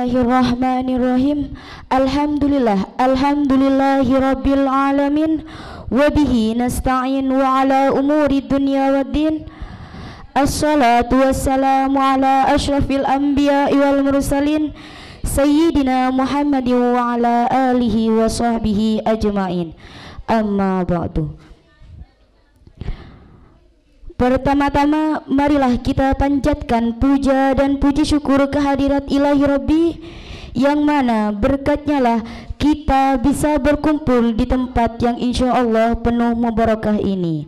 Bismillahirrahmanirrahim. Alhamdulillahi rabbil alamin. Wabihi nasta'in wa ala umuri dunya waddin. Assalatu wassalamu ala ashrafil anbiya wal mursalin Sayyidina Muhammadin wa ala alihi wa sahbihi ajma'in. Amma ba'du. Pertama-tama marilah kita panjatkan puja dan puji syukur kehadirat Ilahi Rabbi, yang mana berkatnya lah kita bisa berkumpul di tempat yang insya Allah penuh mubarakah ini.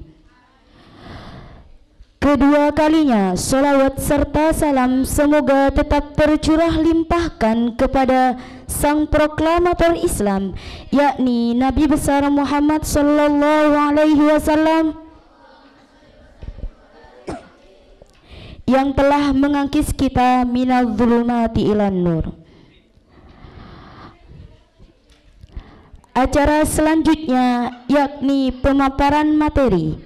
Kedua kalinya salawat serta salam semoga tetap tercurah limpahkan kepada sang proklamator Islam, yakni Nabi besar Muhammad sallallahu alaihi wasallam, yang telah mengangkis kita minal zulumati ilan nur. Acara selanjutnya yakni pemaparan materi.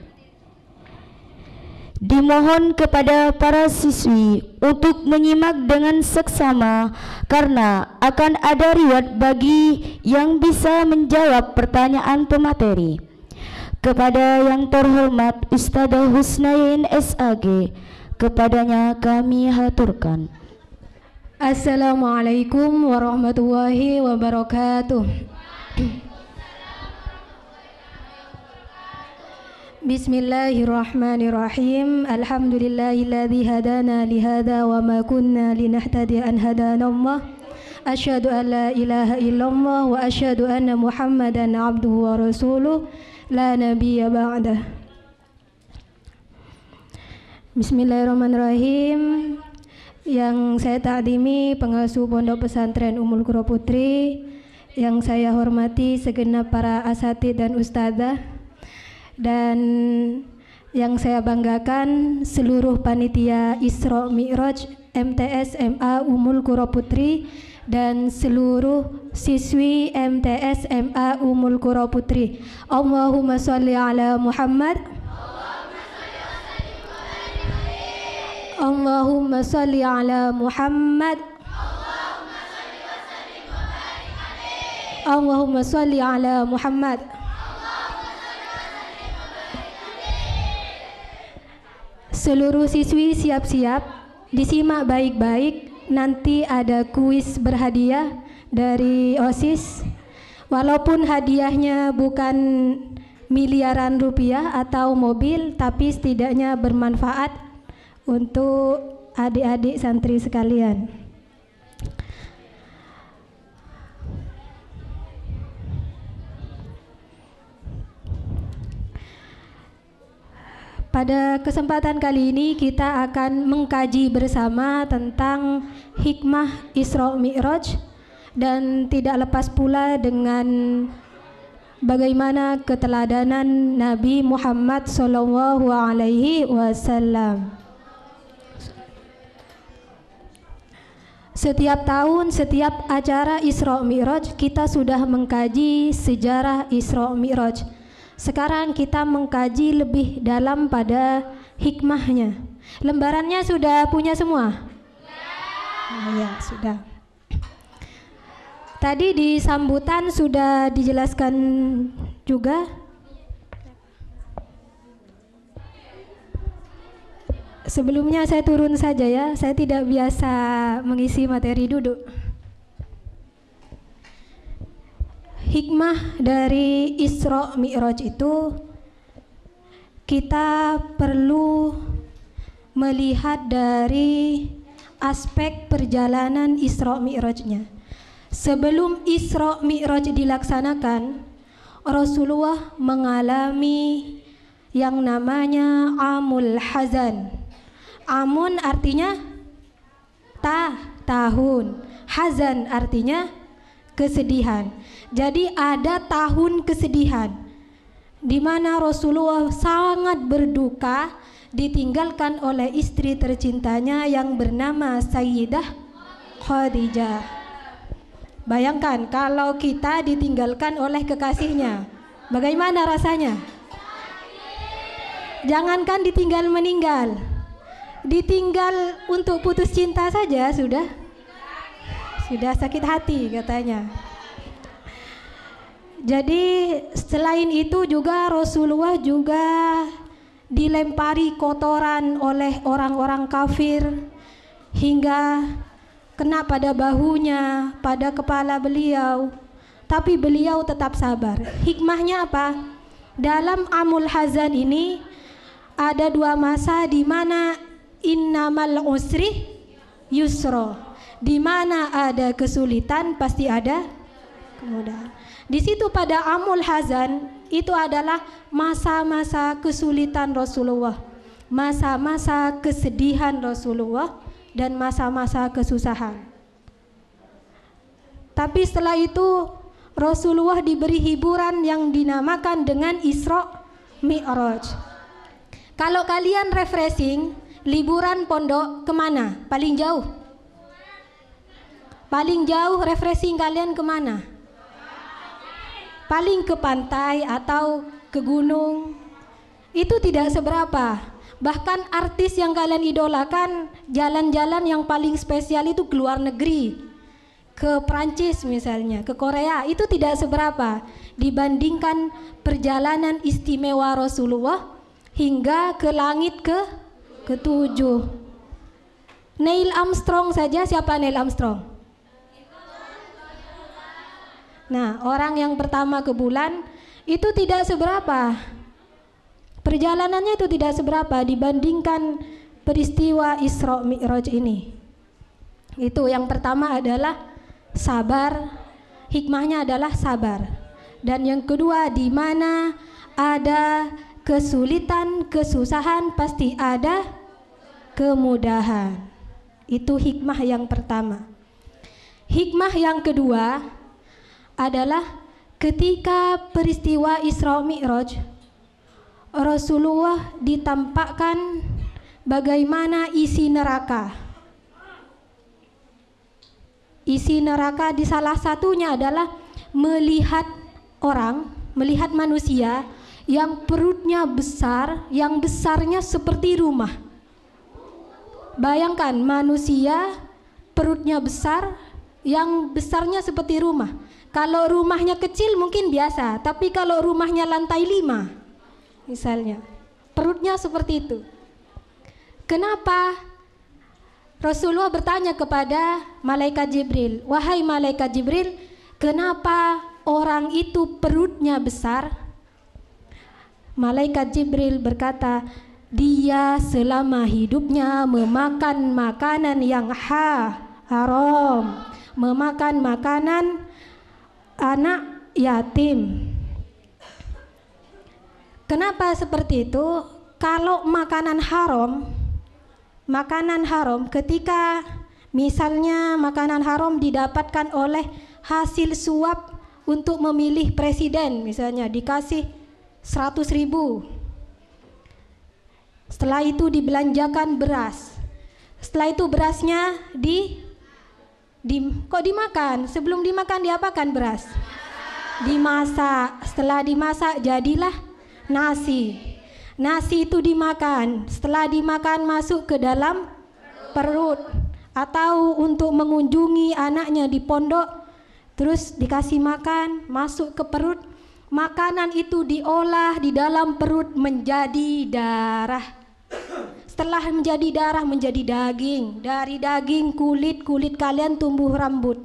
Dimohon kepada para siswi untuk menyimak dengan seksama karena akan ada reward bagi yang bisa menjawab pertanyaan pemateri. Kepada yang terhormat Ustadzah Husnain SAG, kepadanya kami haturkan. Assalamualaikum warahmatullahi wabarakatuh. Bismillahirrahmanirrahim. Alhamdulillahilladzi hadana lihada wa ma kunna linahtadiya an hadanallah. Asyhadu an la ilaha illallah wa asyhadu anna Muhammadan abduhu wa rasuluh la nabiyya ba'dah. Bismillahirrahmanirrahim. Yang saya takdimi pengasuh Pondok Pesantren Ummul Qura Putri, yang saya hormati segenap para asatidz dan ustadzah, dan yang saya banggakan seluruh panitia Isra Mi'raj MTS MA Ummul Qura Putri dan seluruh siswi MTS MA Ummul Qura Putri. Allahumma sholli ala Muhammad. Allahumma sholli ala Muhammad. Allahumma sholli ala Muhammad. Seluruh siswi siap-siap, disimak baik-baik, nanti ada kuis berhadiah dari OSIS. Walaupun hadiahnya bukan miliaran rupiah atau mobil, tapi setidaknya bermanfaat untuk adik-adik santri sekalian. Pada kesempatan kali ini kita akan mengkaji bersama tentang hikmah Isra Mi'raj, dan tidak lepas pula dengan bagaimana keteladanan Nabi Muhammad sallallahu alaihi wasallam. Setiap tahun, setiap acara Isra Mi'raj kita sudah mengkaji sejarah Isra Mi'raj. Sekarang kita mengkaji lebih dalam pada hikmahnya. Lembarannya sudah punya semua? Ya, sudah. Tadi di sambutan sudah dijelaskan juga. Sebelumnya saya turun saja ya, saya tidak biasa mengisi materi duduk. Hikmah dari Isra Mi'raj itu kita perlu melihat dari aspek perjalanan Isra Mi'rajnya. Sebelum Isra Mi'raj dilaksanakan, Rasulullah mengalami yang namanya Amul Hazan. Amun artinya tahun, Hazan artinya kesedihan. Jadi ada tahun kesedihan di mana Rasulullah sangat berduka ditinggalkan oleh istri tercintanya yang bernama Sayyidah Khadijah. Bayangkan kalau kita ditinggalkan oleh kekasihnya, bagaimana rasanya? Jangankan ditinggal meninggal, ditinggal untuk putus cinta saja sudah sakit hati katanya. Jadi selain itu juga Rasulullah juga dilempari kotoran oleh orang-orang kafir hingga kena pada bahunya, pada kepala beliau, tapi beliau tetap sabar. Hikmahnya apa? Dalam Amul Hazan ini ada dua masa di mana innamal usri yusra, di mana ada kesulitan pasti ada kemudahan. Di situ pada Amul Hazan itu adalah masa-masa kesulitan Rasulullah, masa-masa kesedihan Rasulullah, dan masa-masa kesusahan. Tapi setelah itu Rasulullah diberi hiburan yang dinamakan dengan Isra Mi'raj. Kalau kalian refreshing, liburan pondok kemana? Paling jauh? Paling jauh refreshing kalian kemana? Paling ke pantai atau ke gunung. Itu tidak seberapa. Bahkan artis yang kalian idolakan, jalan-jalan yang paling spesial itu ke luar negeri, ke Prancis misalnya, ke Korea, itu tidak seberapa dibandingkan perjalanan istimewa Rasulullah hingga ke langit ke-7. Neil Armstrong saja, siapa Neil Armstrong? Nah, orang yang pertama ke bulan itu tidak seberapa. Perjalanannya itu tidak seberapa dibandingkan peristiwa Isra Mi'raj ini. Itu yang pertama adalah sabar, hikmahnya adalah sabar. Dan yang kedua, di mana ada kesulitan, kesusahan pasti ada kemudahan. Itu hikmah yang pertama. Hikmah yang kedua adalah ketika peristiwa Isra Mi'raj, Rasulullah ditampakkan bagaimana isi neraka. Isi neraka di salah satunya adalah melihat orang, melihat manusia yang perutnya besar, yang besarnya seperti rumah. Bayangkan manusia perutnya besar, yang besarnya seperti rumah. Kalau rumahnya kecil mungkin biasa, tapi kalau rumahnya lantai 5 misalnya, perutnya seperti itu. Kenapa? Rasulullah bertanya kepada malaikat Jibril, wahai malaikat Jibril, kenapa orang itu perutnya besar? Malaikat Jibril berkata, dia selama hidupnya memakan makanan yang haram, memakan makanan anak yatim. Kenapa seperti itu? Kalau makanan haram ketika misalnya makanan haram didapatkan oleh hasil suap untuk memilih presiden, misalnya dikasih 100.000, setelah itu dibelanjakan beras, setelah itu berasnya kok dimakan? Sebelum dimakan diapakan beras? Dimasak. Setelah dimasak jadilah nasi. Nasi itu dimakan. Setelah dimakan masuk ke dalam perut. Atau untuk mengunjungi anaknya di pondok, terus dikasih makan, masuk ke perut. Makanan itu diolah di dalam perut menjadi darah. Setelah menjadi darah menjadi daging. Dari daging kulit kalian tumbuh rambut.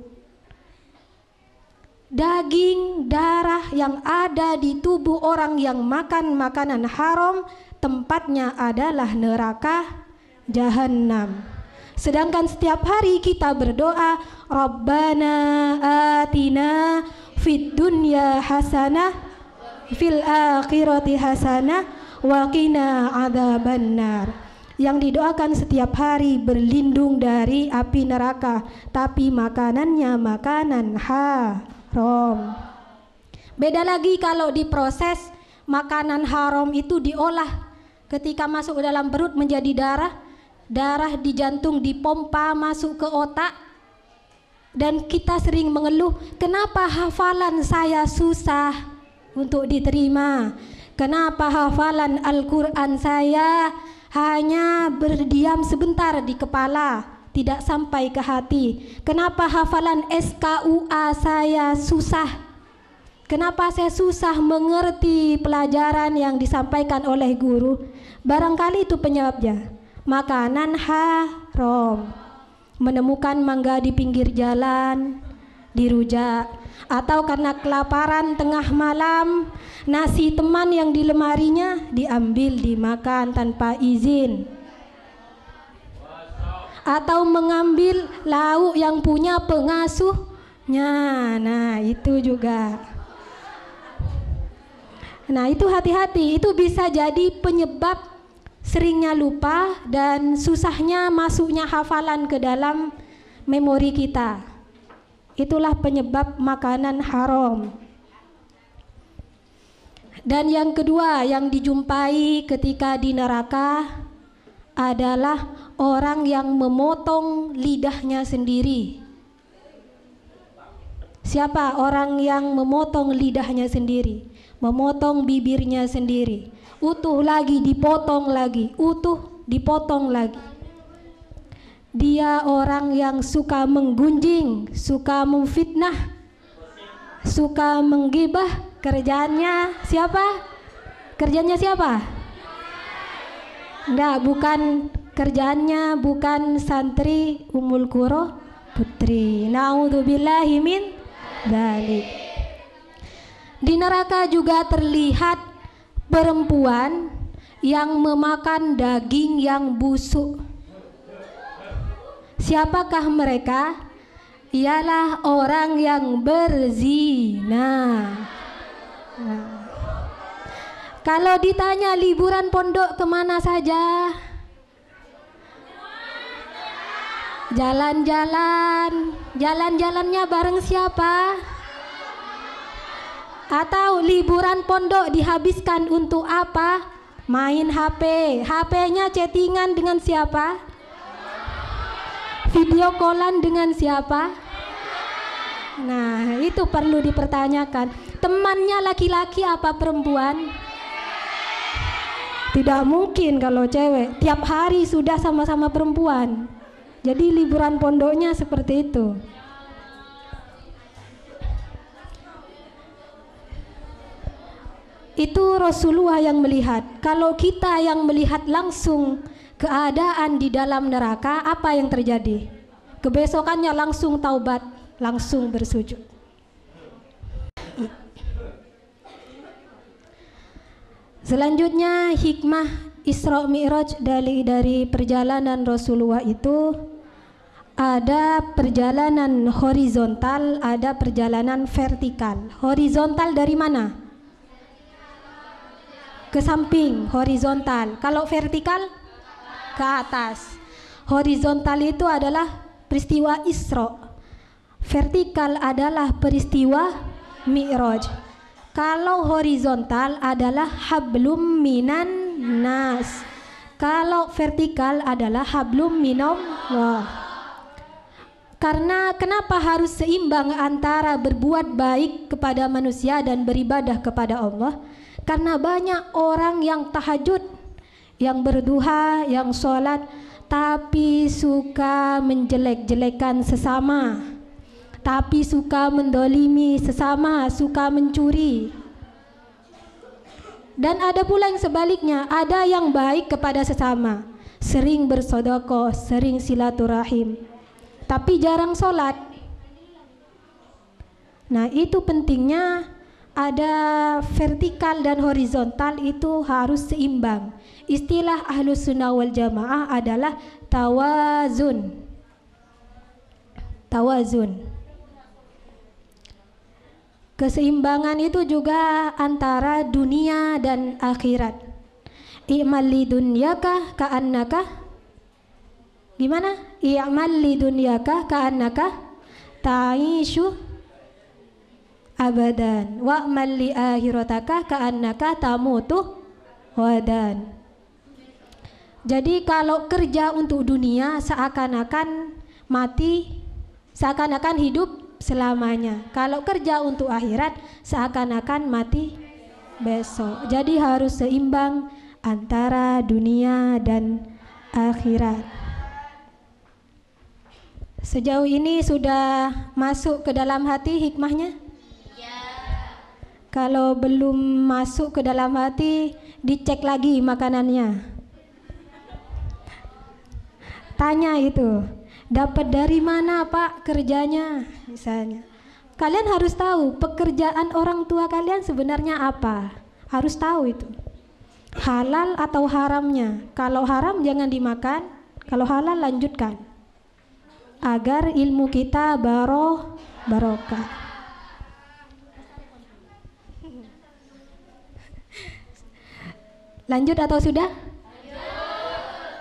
Daging, darah yang ada di tubuh orang yang makan makanan haram, tempatnya adalah neraka Jahannam. Sedangkan setiap hari kita berdoa, Rabbana atina fid dunya hasanah fil akhirati hasanah wa qina adzabannar. Yang didoakan setiap hari berlindung dari api neraka, tapi makanannya makanan haram. Beda lagi kalau diproses, makanan haram itu diolah, ketika masuk ke dalam perut menjadi darah, darah di jantung dipompa masuk ke otak, dan kita sering mengeluh, kenapa hafalan saya susah untuk diterima, kenapa hafalan Al-Quran saya hanya berdiam sebentar di kepala, tidak sampai ke hati. Kenapa hafalan SKUA saya susah? Kenapa saya susah mengerti pelajaran yang disampaikan oleh guru? Barangkali itu penyebabnya. Makanan haram, menemukan mangga di pinggir jalan, dirujak, atau karena kelaparan tengah malam, nasi teman yang di lemarinya diambil dimakan tanpa izin, atau mengambil lauk yang punya pengasuhnya. Nah, itu juga. Nah, itu hati-hati, itu bisa jadi penyebab seringnya lupa dan susahnya masuknya hafalan ke dalam memori kita. Itulah penyebab makanan haram. Dan yang kedua yang dijumpai ketika di neraka adalah orang yang memotong lidahnya sendiri. Siapa orang yang memotong lidahnya sendiri? Memotong bibirnya sendiri, utuh lagi dipotong lagi, utuh dipotong lagi. Dia orang yang suka menggunjing, suka memfitnah, suka menggibah. Kerjaannya siapa? Kerjanya siapa? Enggak, bukan kerjaannya, bukan santri Ummul Qura Putri. Naudzubillahi min dzalik. Di neraka juga terlihat perempuan yang memakan daging yang busuk. Siapakah mereka? Ialah orang yang berzina. Nah, kalau ditanya liburan pondok kemana saja? Jalan-jalan. Jalan-jalannya bareng siapa? Atau liburan pondok dihabiskan untuk apa? Main HP. HP-nya chattingan dengan siapa? Video callan dengan siapa? Nah, itu perlu dipertanyakan. Temannya laki-laki apa perempuan? Tidak mungkin kalau cewek. Tiap hari sudah sama-sama perempuan. Jadi liburan pondoknya seperti itu. Itu Rasulullah yang melihat. Kalau kita yang melihat langsung keadaan di dalam neraka, apa yang terjadi? Kebesokannya langsung taubat, langsung bersujud. Selanjutnya hikmah Isra Mi'raj dari perjalanan Rasulullah itu ada perjalanan horizontal, ada perjalanan vertikal. Horizontal dari mana? Ke samping, horizontal. Kalau vertikal ke atas. Horizontal itu adalah peristiwa Isra. Vertikal adalah peristiwa Mi'raj. Kalau horizontal adalah hablum minan nas. Kalau vertikal adalah hablum minallah. Karena kenapa harus seimbang antara berbuat baik kepada manusia dan beribadah kepada Allah? Karena banyak orang yang tahajud, yang berduha, yang sholat, tapi suka menjelek-jelekan sesama, tapi suka mendolimi sesama, suka mencuri. Dan ada pula yang sebaliknya, ada yang baik kepada sesama, sering bersedekah, sering silaturahim, tapi jarang sholat. Nah, itu pentingnya ada vertikal dan horizontal, itu harus seimbang. Istilah Ahlus Sunnah wal Jamaah adalah tawazun. Tawazun. Keseimbangan itu juga antara dunia dan akhirat. I'mal li dunyaka ka'annaka. Gimana? I'mal li dunyaka ka'annaka ta'ishu abadan wa'mal li akhirataka ka'annaka tamutu wadan. Jadi kalau kerja untuk dunia seakan-akan mati, seakan-akan hidup selamanya. Kalau kerja untuk akhirat seakan-akan mati besok. Jadi harus seimbang antara dunia dan akhirat. Sejauh ini sudah masuk ke dalam hati hikmahnya? Kalau belum masuk ke dalam hati, dicek lagi makanannya. Tanya itu, dapat dari mana Pak kerjanya misalnya. Kalian harus tahu pekerjaan orang tua kalian sebenarnya apa. Harus tahu itu. Halal atau haramnya. Kalau haram jangan dimakan, kalau halal lanjutkan. Agar ilmu kita barokah. Lanjut atau sudah?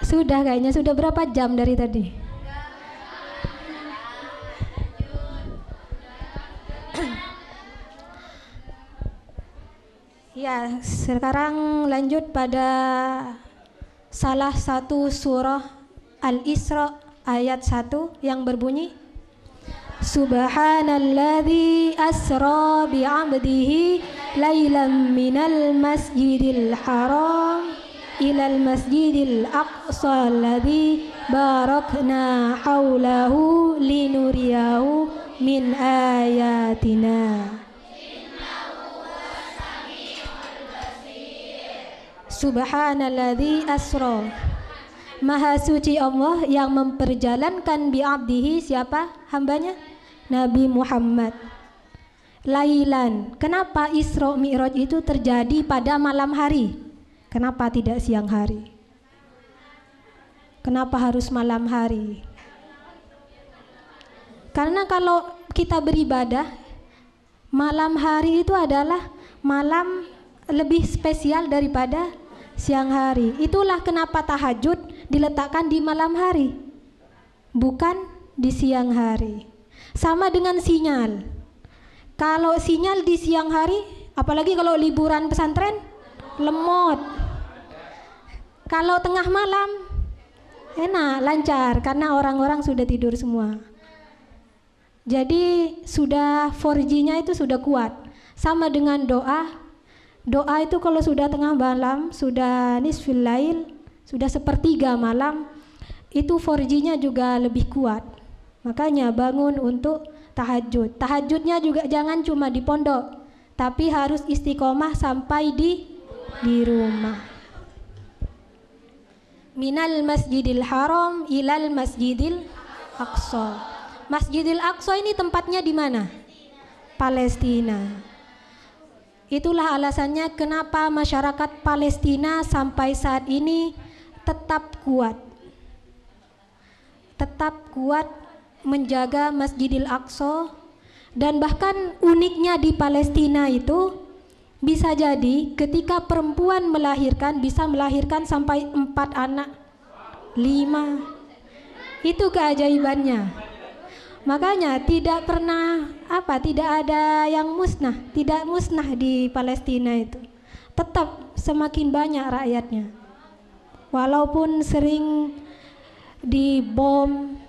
Sudah kayaknya. Sudah berapa jam dari tadi? Ya, sekarang lanjut pada salah satu surah Al-Isra ayat 1 yang berbunyi Subhanalladzi asra bi'abdihi lailan minal masjidil haram ilal masjidil aqsa alladzi barakna haulahu linuriyahu min ayatina. Subhanalladzi asra, Maha suci Allah yang memperjalankan bi'abdihi, siapa hambanya? Nabi Muhammad. Lailan, kenapa Isra Mi'raj itu terjadi pada malam hari? Kenapa tidak siang hari? Kenapa harus malam hari? Karena kalau kita beribadah, malam hari itu adalah malam lebih spesial daripada siang hari. Itulah kenapa tahajud diletakkan di malam hari, bukan di siang hari. Sama dengan sinyal. Kalau sinyal di siang hari, apalagi kalau liburan pesantren, lemot. Kalau tengah malam, enak, lancar, karena orang-orang sudah tidur semua. Jadi sudah 4G-nya itu sudah kuat. Sama dengan doa. Doa itu kalau sudah tengah malam, sudah nisfil lail, sudah sepertiga malam, itu 4G-nya juga lebih kuat. Makanya bangun untuk tahajud. Tahajudnya juga jangan cuma di pondok, tapi harus istiqomah sampai di rumah. Minal masjidil haram ilal masjidil aqsa. Masjidil Aqsa ini tempatnya di mana? Palestina. Itulah alasannya kenapa masyarakat Palestina sampai saat ini tetap kuat. Tetap kuat menjaga Masjidil Aqsa, dan bahkan uniknya di Palestina itu bisa jadi ketika perempuan melahirkan bisa melahirkan sampai 4 anak, 5. Itu keajaibannya. Makanya tidak pernah tidak ada yang musnah, tidak musnah di Palestina itu. Tetap semakin banyak rakyatnya. Walaupun sering dibom,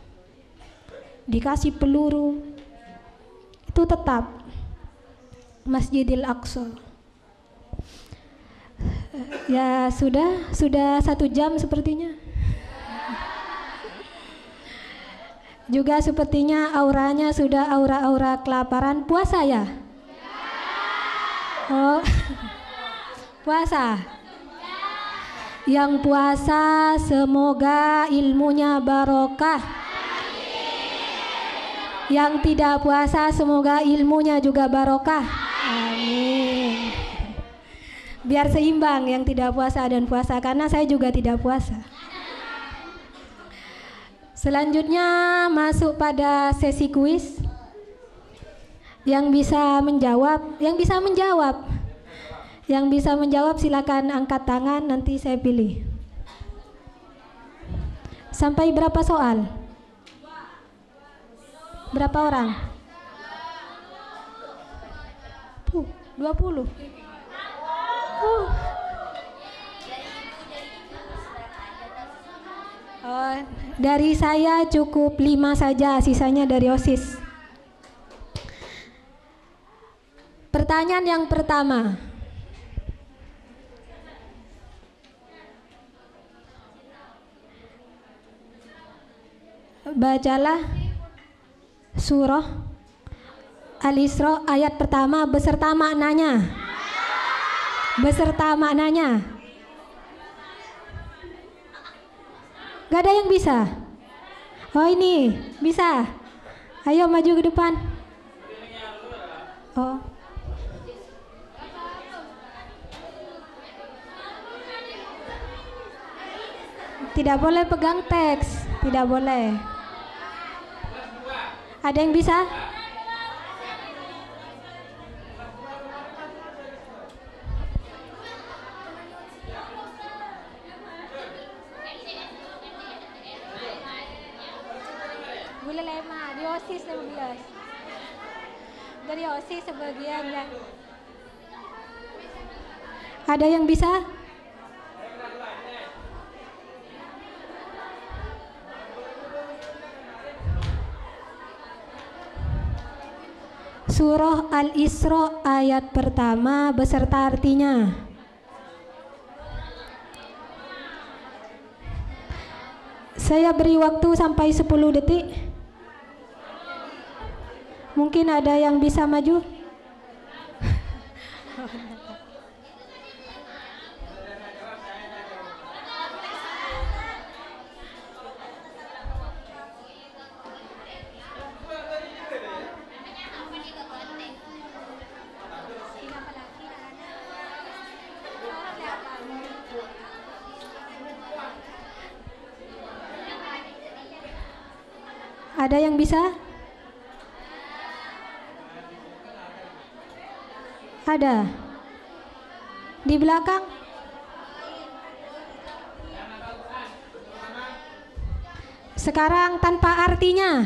dikasih peluru, itu tetap Masjidil Aqsa. Ya sudah 1 jam sepertinya. Juga sepertinya auranya sudah aura-aura kelaparan. Puasa ya? Oh, puasa. Yang puasa semoga ilmunya barokah. Yang tidak puasa semoga ilmunya juga barokah. Amin. Biar seimbang yang tidak puasa dan puasa, karena saya juga tidak puasa. Selanjutnya masuk pada sesi kuis. Yang bisa menjawab silakan angkat tangan, nanti saya pilih. Sampai berapa soal? Berapa orang? 20. Dari saya cukup 5 saja, sisanya dari OSIS. Pertanyaan yang pertama. Bacalah Surah Al-Isra ayat pertama beserta maknanya. Beserta maknanya. Gak ada yang bisa? Oh ini, bisa. Ayo maju ke depan. Oh. Tidak boleh pegang teks, tidak boleh. Ada yang bisa? Boleh lema, di OSIS 15. Dari OSIS sebagian ya. Ada yang bisa? Surah Al-Isra ayat pertama beserta artinya. Saya beri waktu sampai 10 detik. Mungkin ada yang bisa maju? Ada yang bisa? Ada. Di belakang? Sekarang tanpa artinya.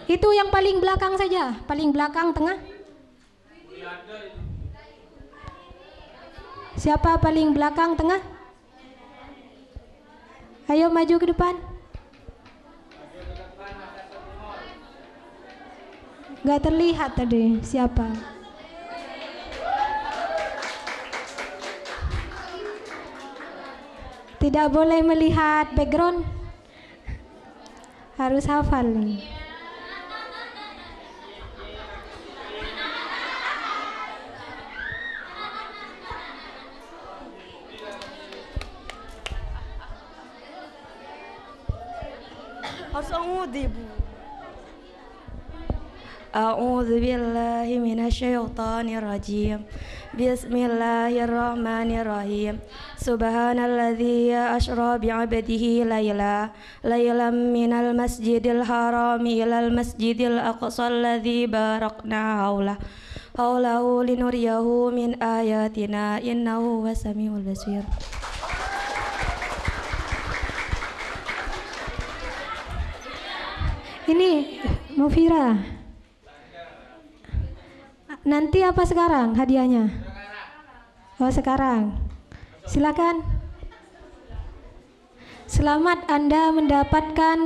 Itu yang paling belakang saja, paling belakang tengah. Siapa paling belakang tengah? Ayo maju ke depan. Gak terlihat tadi siapa. Tidak boleh melihat background. Harus hafal nih. أعوذ بالله من الشيطان الرجيم بسم الله الرحمن الرحيم سبحان الذي أسرى بعبده ليلا من المسجد الحرام إلى المسجد الأقصى الذي باركنا حوله لنريه من آياتنا إنه هو السميع البصير. Ini Mufira. Nanti apa sekarang hadiahnya? Oh sekarang. Silakan. Selamat Anda mendapatkan.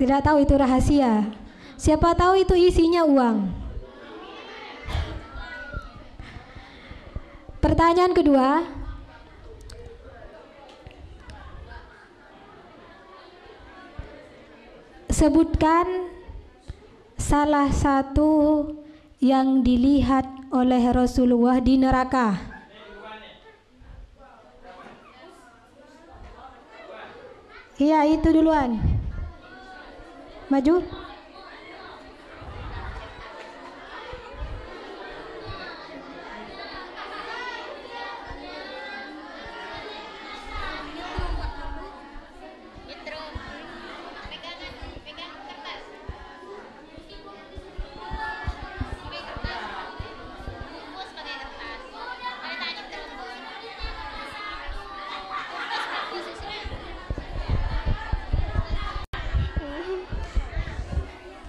Tidak tahu itu rahasia. Siapa tahu itu isinya uang. Pertanyaan kedua. Sebutkan salah satu yang dilihat oleh Rasulullah di neraka. Iya, itu duluan. Maju.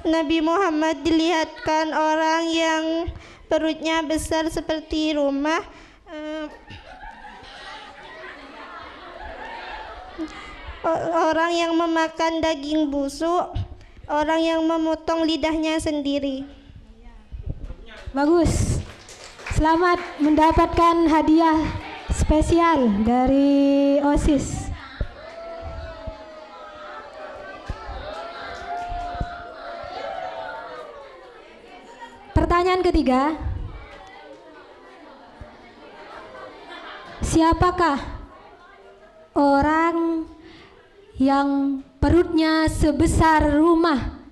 Nabi Muhammad dilihatkan orang yang perutnya besar seperti rumah, orang yang memakan daging busuk, orang yang memotong lidahnya sendiri. Bagus. Selamat mendapatkan hadiah spesial dari OSIS. Pertanyaan ketiga. Siapakah orang yang perutnya sebesar rumah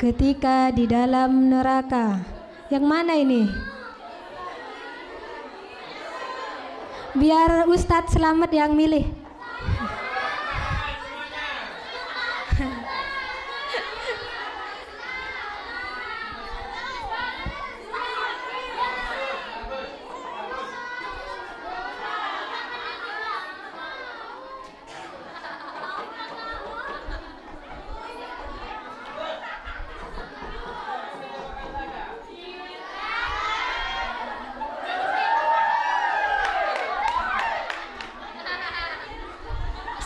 ketika di dalam neraka? Yang mana ini? Biar Ustadz Selamat yang milih.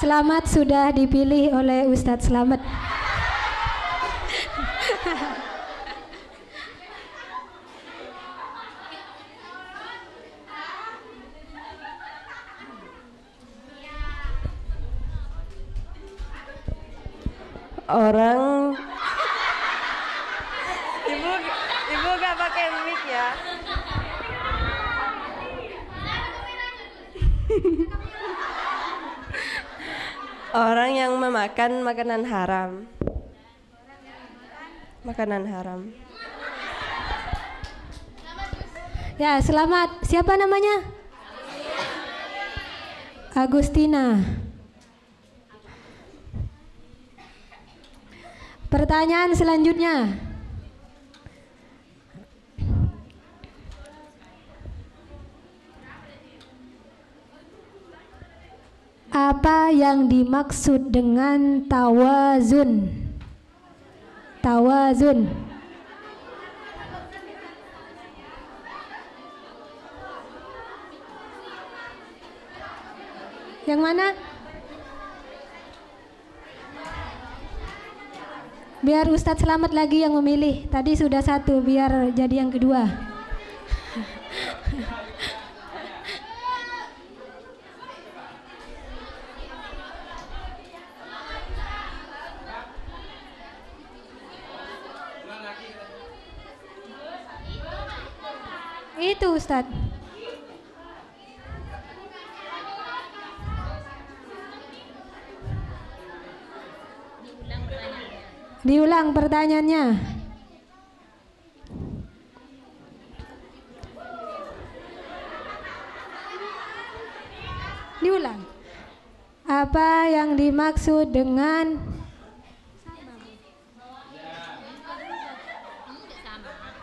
Selamat sudah dipilih oleh Ustadz Selamat. Orang ibu gak pakai mic ya. Orang yang memakan makanan haram. Makanan haram. Ya, selamat. Siapa namanya? Agustina. Pertanyaan selanjutnya. Apa yang dimaksud dengan tawazun? Tawazun. Yang mana? Biar Ustadz Selamat lagi yang memilih. Tadi sudah satu, biar jadi yang kedua. Itu Ustadz. Diulang pertanyaannya. Diulang. Apa yang dimaksud dengan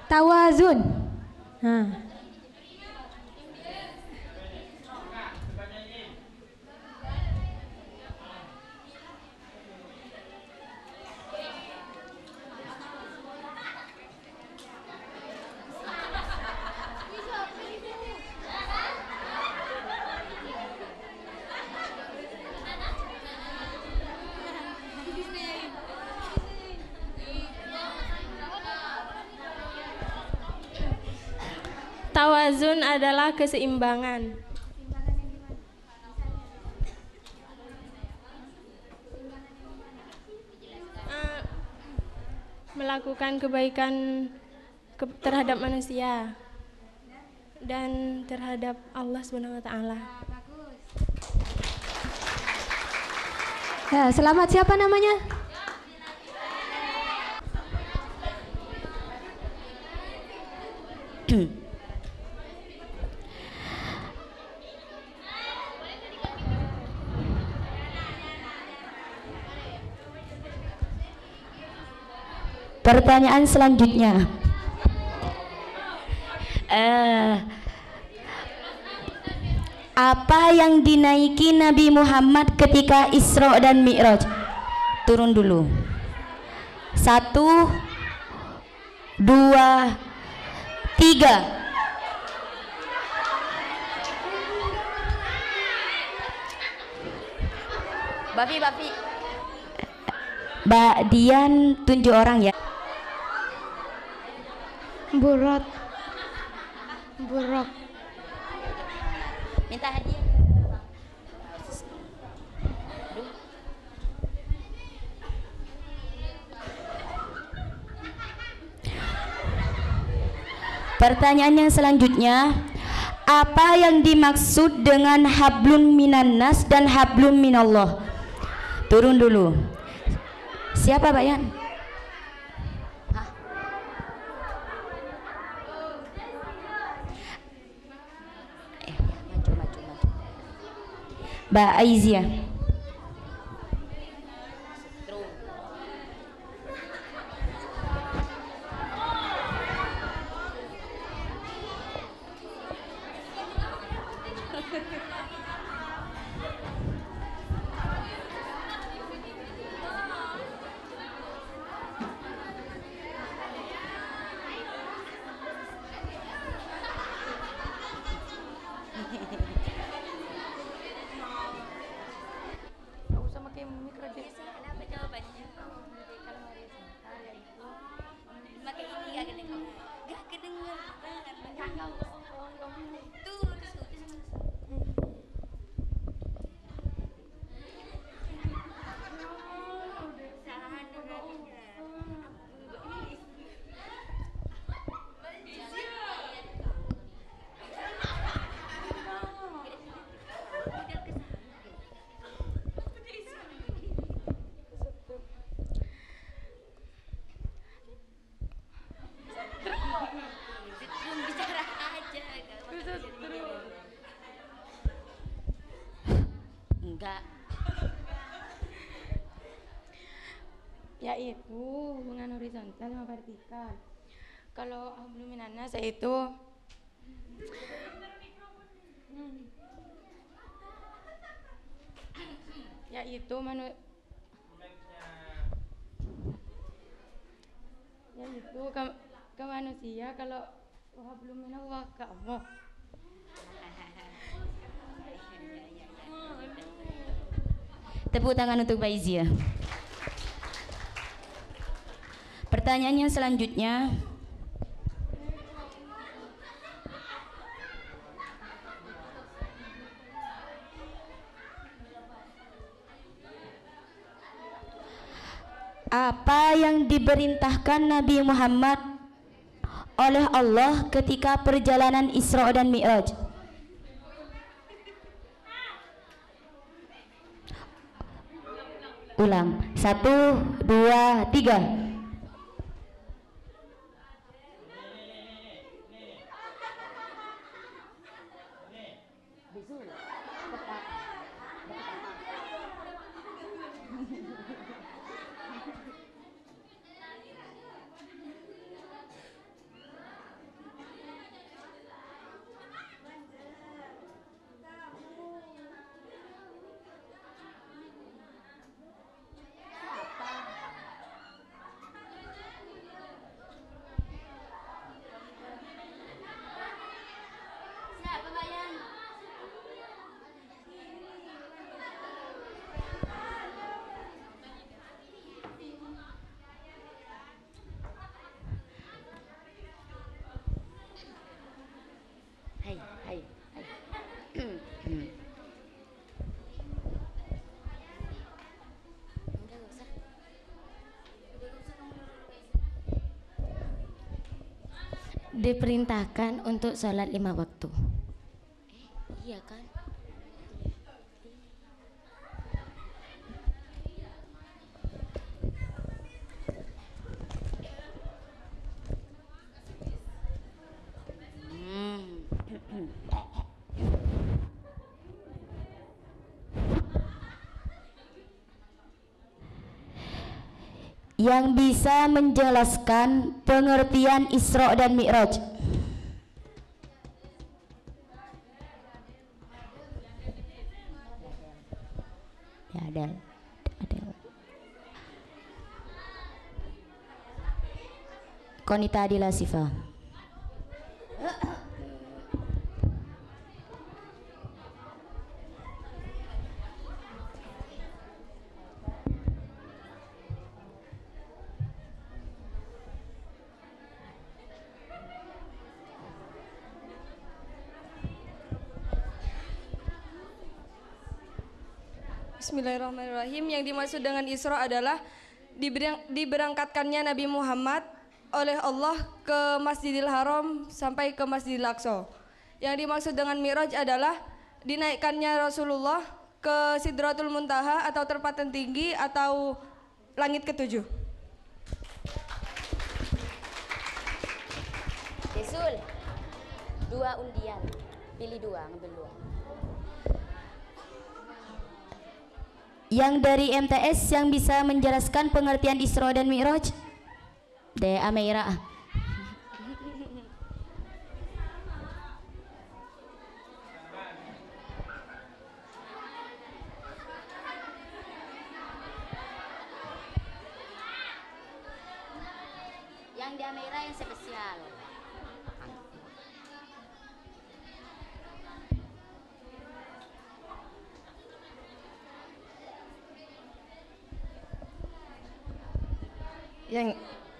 tawazun? Nah. Tawazun adalah keseimbangan. Melakukan kebaikan terhadap manusia dan terhadap Allah Subhanahu wa taala. Ya, selamat. Siapa namanya? Pertanyaan selanjutnya. Apa yang dinaiki Nabi Muhammad ketika Isra dan Mi'raj? Turun dulu. 1, 2, 3. Bafi. Mbak Dian tunjuk orang ya. Buruk. Minta hadiah. Pertanyaan yang selanjutnya, apa yang dimaksud dengan hablum minan nas dan hablum minallah? Turun dulu. Siapa Bayan? Mbak Aizia. Enggak. Yaitu hubungan horizontal sama vertikal. Kalau hablum minan nas itu yaitu ke manusia, kalau hablum minallah ke Allah. Tepuk tangan untuk Mbak Izia. Pertanyaannya selanjutnya, apa yang diperintahkan Nabi Muhammad oleh Allah ketika perjalanan Isra dan Mi'raj? Ulang, 1, 2, 3. Diperintahkan untuk sholat 5 waktu. Iya kan? Yang bisa menjelaskan pengertian Isra dan Mi'raj. Ya, ada. Konita Adila Sifa. Bismillahirrahmanirrahim. Yang dimaksud dengan Isra adalah diberangkatkannya Nabi Muhammad oleh Allah ke Masjidil Haram sampai ke Masjidil Aqsa. Yang dimaksud dengan Mi'raj adalah dinaikkannya Rasulullah ke Sidratul Muntaha atau tempat tertinggi atau langit ketujuh. Desul, 2 undian, pilih 2, ngambil 2. Yang dari MTS yang bisa menjelaskan pengertian Isra dan Mi'raj? De Ameira. Yang di Ameira yang spesial.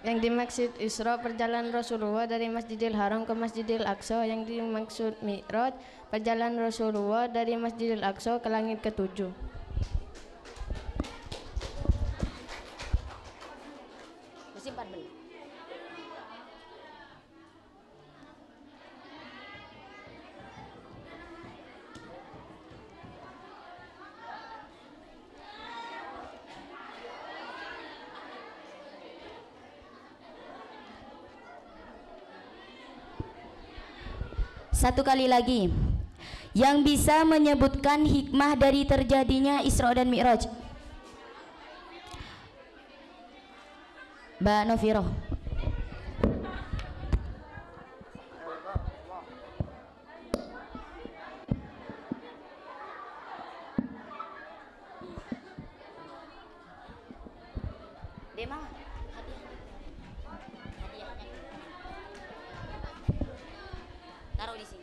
Yang dimaksud Isra perjalanan Rasulullah dari Masjidil Haram ke Masjidil Aqsa. Yang dimaksud Mi'raj perjalanan Rasulullah dari Masjidil Aqsa ke langit ketujuh. Musim 14. Satu kali lagi, yang bisa menyebutkan hikmah dari terjadinya Isra dan Mi'raj. Mbak Noviroh. Dema, hadiahnya taruh di sini.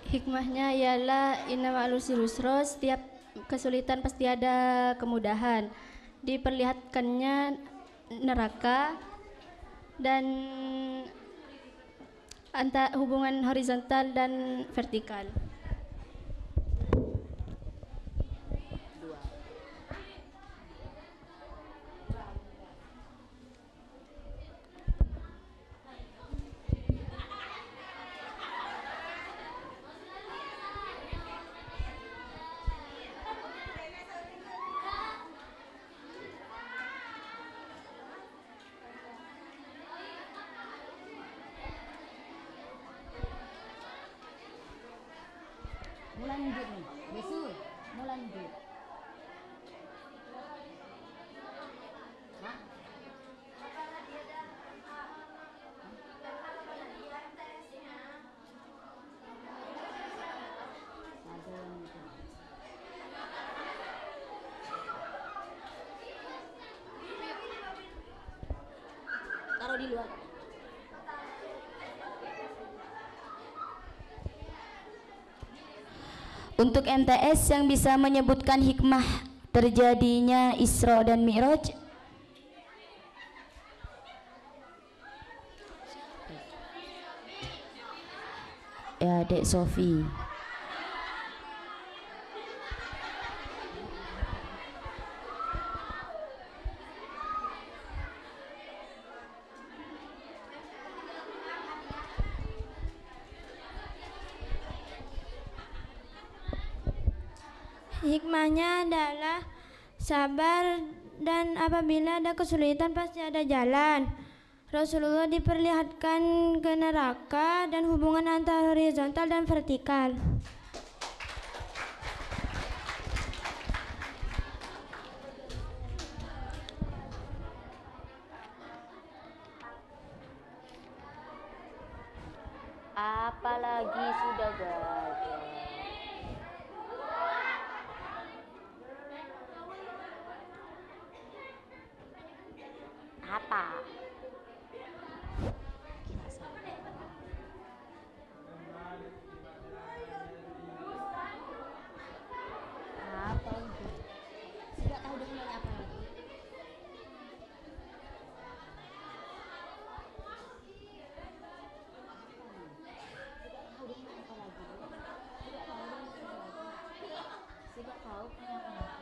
Hikmahnya ialah inna ma'al usri yusra, setiap kesulitan pasti ada kemudahan. Diperlihatkannya neraka dan antara hubungan horizontal dan vertikal. Mulai lanjut nih, Desul, mulai lanjut. Hah? Taruh di luar. Untuk MTS yang bisa menyebutkan hikmah terjadinya Isra dan Mi'raj. Ya, Dek Sofi. Hikmahnya adalah sabar dan apabila ada kesulitan pasti ada jalan. Rasulullah diperlihatkan ke neraka dan hubungan antara horizontal dan vertikal. Apalagi sudah gajah. Apa? Apa itu? Tidak tahu dengan apa lagi. Tidak tahu kenapa lagi.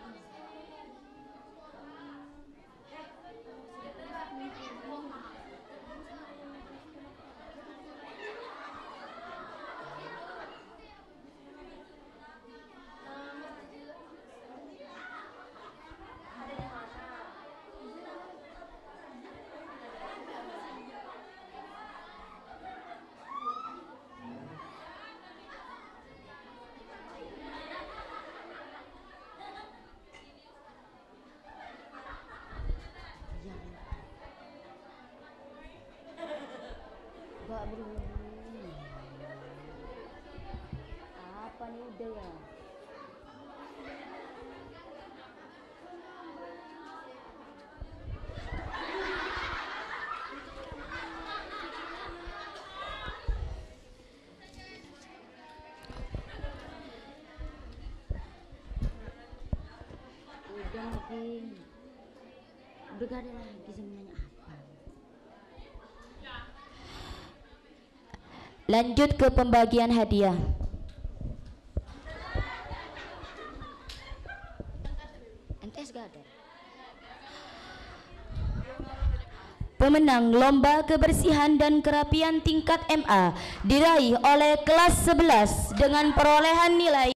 belum. Apa nih udah ya? Udah lagi. Udah gak ada lagi sama nanya apa. Lanjut ke pembagian hadiah. MTS gak ada. Pemenang lomba kebersihan dan kerapian tingkat MA diraih oleh kelas 11 dengan perolehan nilai